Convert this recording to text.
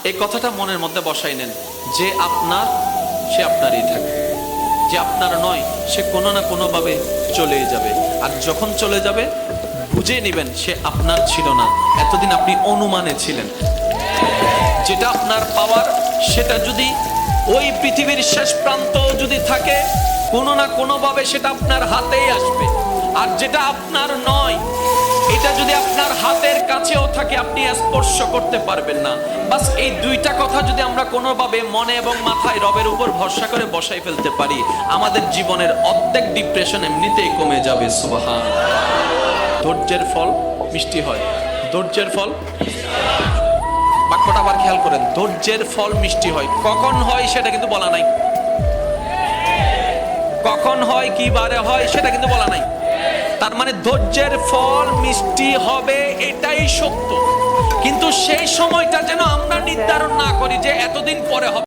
এই কথাটা মনের মধ্যে বসাই নেন, যে আপনার সে আপনারই থাকবে, যে আপনার নয় সে কোনো না কোনোভাবে চলেই যাবে। আর যখন চলে যাবে বুঝে নেবেন সে আপনার ছিল না, এতদিন আপনি অনুমানে ছিলেন। যেটা আপনার পাওয়ার সেটা যদি ওই পৃথিবীর শেষ প্রান্ত যদি থাকে, কোনো না কোনোভাবে সেটা আপনার হাতেই আসবে। আর যেটা আপনার নয় এটা যদি আপনার হাতের কাছেও থাকে আপনি স্পর্শ করতে পারবেন না। বাস এই দুইটা কথা যদি আমরা কোনোভাবে মনে এবং মাথায় রবের উপর ভরসা করে বসাই ফেলতে পারি, আমাদের জীবনের অর্ধেক ডিপ্রেশন এমনিতেই কমে যাবে। সুবহান। ধৈর্যের ফল মিষ্টি হয়। ধৈর্যের ফল, বাক্যটা আবার খেয়াল করেন, ধৈর্যের ফল মিষ্টি হয়। কখন হয় সেটা কিন্তু বলা নাই, কখন হয় কি বারে হয় সেটা কিন্তু বলা নাই। তার মানে ধৈর্যের ফল মিষ্টি হবে এটাই সত্য, কিন্তু সেই সময়টা যেন আমরা নির্ধারণ না করি যে এতদিন পরে হবে।